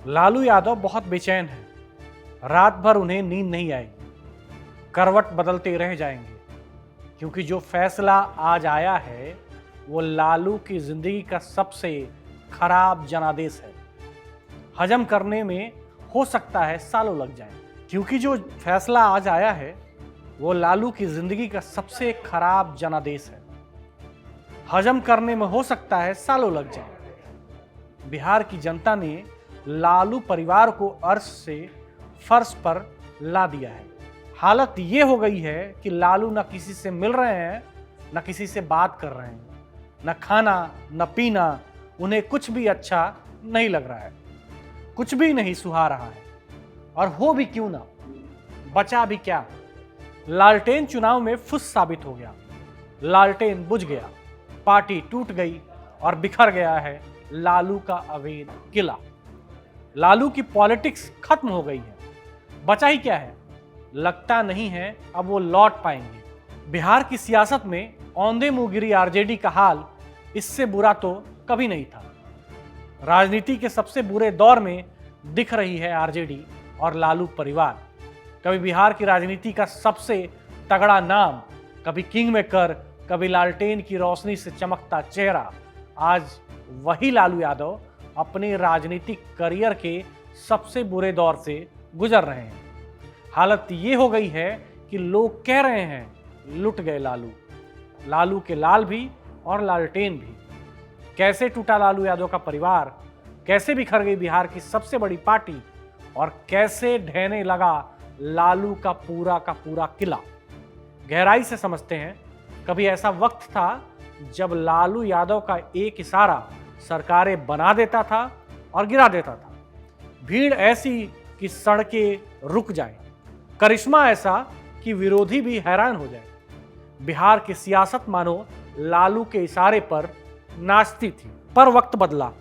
लालू यादव बहुत बेचैन है। रात भर उन्हें नींद नहीं आएगी, करवट बदलते रह जाएंगे, क्योंकि जो फैसला आज आया है वो लालू की जिंदगी का सबसे खराब जनादेश है। हजम करने में हो सकता है सालों लग जाए, क्योंकि जो फैसला आज आया है वो लालू की जिंदगी का सबसे खराब जनादेश है। हजम करने में हो सकता है सालों लग जाए। बिहार की जनता ने लालू परिवार को अर्श से फर्श पर ला दिया है। हालत ये हो गई है कि लालू न किसी से मिल रहे हैं, न किसी से बात कर रहे हैं, न खाना न पीना, उन्हें कुछ भी अच्छा नहीं लग रहा है, कुछ भी नहीं सुहा रहा है। और हो भी क्यों ना, बचा भी क्या। लालटेन चुनाव में फुस साबित हो गया, लालटेन बुझ गया, पार्टी टूट गई और बिखर गया है लालू का अवैध किला। लालू की पॉलिटिक्स खत्म हो गई है, बचा ही क्या है। लगता नहीं है अब वो लौट पाएंगे। बिहार की सियासत में औंधे मुंह गिरी आरजेडी का हाल इससे बुरा तो कभी नहीं था। राजनीति के सबसे बुरे दौर में दिख रही है आरजेडी और लालू परिवार। कभी बिहार की राजनीति का सबसे तगड़ा नाम, कभी किंग मेकर, कभी लालटेन की रोशनी से चमकता चेहरा, आज वही लालू यादव अपने राजनीतिक करियर के सबसे बुरे दौर से गुजर रहे हैं। हालत ये हो गई है कि लोग कह रहे हैं लुट गए लालू, लालू के लाल भी और लालटेन भी। कैसे टूटा लालू यादव का परिवार, कैसे बिखर गई बिहार की सबसे बड़ी पार्टी, और कैसे ढहने लगा लालू का पूरा किला। गहराई से समझते हैं। कभी ऐसा वक्त था जब लालू यादव का एक इशारा सरकारें बना देता था और गिरा देता था। भीड़ ऐसी कि सड़कें रुक जाए, करिश्मा ऐसा कि विरोधी भी हैरान हो जाए। बिहार की सियासत मानो लालू के इशारे पर नाचती थी। पर वक्त बदला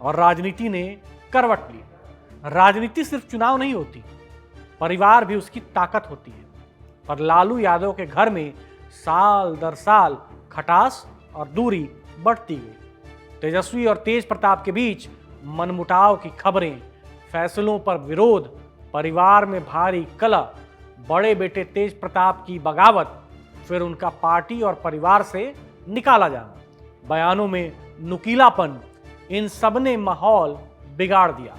और राजनीति ने करवट ली। राजनीति सिर्फ चुनाव नहीं होती, परिवार भी उसकी ताकत होती है। पर लालू यादव के घर में साल दर साल खटास और दूरी बढ़ती गई। तेजस्वी और तेज प्रताप के बीच मनमुटाव की खबरें, फैसलों पर विरोध, परिवार में भारी कलह, बड़े बेटे तेज प्रताप की बगावत, फिर उनका पार्टी और परिवार से निकाला जाना, बयानों में नुकीलापन, इन सब ने माहौल बिगाड़ दिया।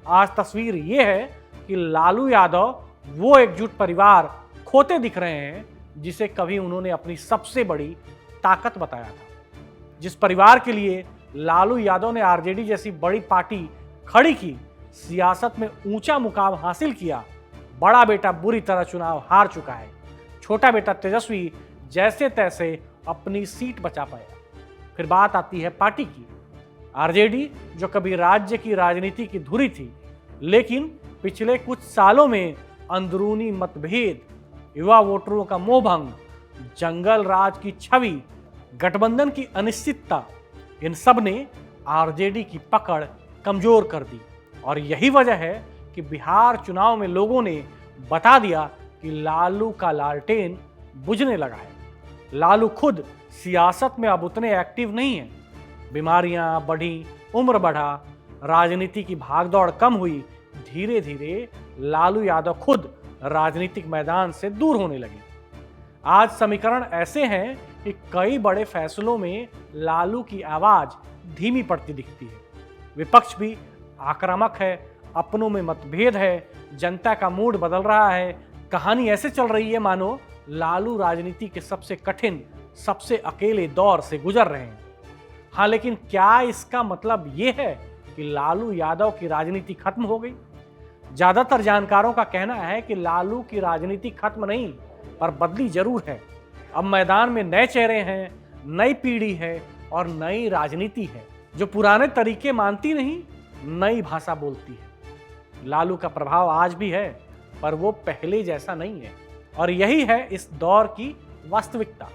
आज तस्वीर ये है कि लालू यादव वो एकजुट परिवार खोते दिख रहे हैं जिसे कभी उन्होंने अपनी सबसे बड़ी ताकत बताया था। जिस परिवार के लिए लालू यादव ने आरजेडी जैसी बड़ी पार्टी खड़ी की, सियासत में ऊंचा मुकाम हासिल किया, बड़ा बेटा बुरी तरह चुनाव हार चुका है, छोटा बेटा तेजस्वी जैसे तैसे अपनी सीट बचा पाया। फिर बात आती है पार्टी की। आरजेडी जो कभी राज्य की राजनीति की धुरी थी, लेकिन पिछले कुछ सालों में अंदरूनी मतभेद, युवा वोटरों का मोहभंग, जंगल राज की छवि, गठबंधन की अनिश्चितता, इन सब ने आरजेडी की पकड़ कमजोर कर दी। और यही वजह है कि बिहार चुनाव में लोगों ने बता दिया कि लालू का लालटेन बुझने लगा है। लालू खुद सियासत में अब उतने एक्टिव नहीं है। बीमारियां बढ़ी, उम्र बढ़ा, राजनीति की भागदौड़ कम हुई, धीरे धीरे लालू यादव खुद राजनीतिक मैदान से दूर होने लगे। आज समीकरण ऐसे हैं कि कई बड़े फैसलों में लालू की आवाज धीमी पड़ती दिखती है। विपक्ष भी आक्रामक है, अपनों में मतभेद है, जनता का मूड बदल रहा है। कहानी ऐसे चल रही है मानो लालू राजनीति के सबसे कठिन, सबसे अकेले दौर से गुजर रहे हैं। हाँ, लेकिन क्या इसका मतलब ये है कि लालू यादव की राजनीति खत्म हो गई? ज्यादातर जानकारों का कहना है कि लालू की राजनीति खत्म नहीं, पर बदली जरूर है। अब मैदान में नए चेहरे हैं, नई पीढ़ी है और नई राजनीति है जो पुराने तरीके मानती नहीं, नई भाषा बोलती है। लालू का प्रभाव आज भी है, पर वो पहले जैसा नहीं है, और यही है इस दौर की वास्तविकता।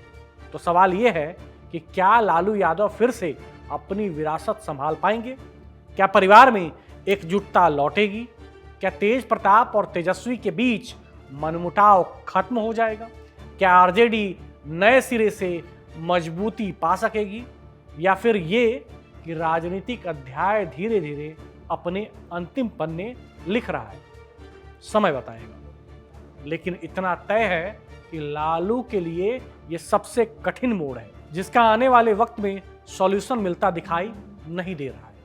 तो सवाल ये है कि क्या लालू यादव फिर से अपनी विरासत संभाल पाएंगे? क्या परिवार में एकजुटता लौटेगी? क्या तेज प्रताप और तेजस्वी के बीच मनमुटाव खत्म हो जाएगा? क्या आरजेडी नए सिरे से मजबूती पा सकेगी? या फिर ये कि राजनीतिक अध्याय धीरे धीरे अपने अंतिम पन्ने लिख रहा है, समय बताएगा। लेकिन इतना तय है कि लालू के लिए यह सबसे कठिन मोड़ है, जिसका आने वाले वक्त में सॉल्यूशन मिलता दिखाई नहीं दे रहा है।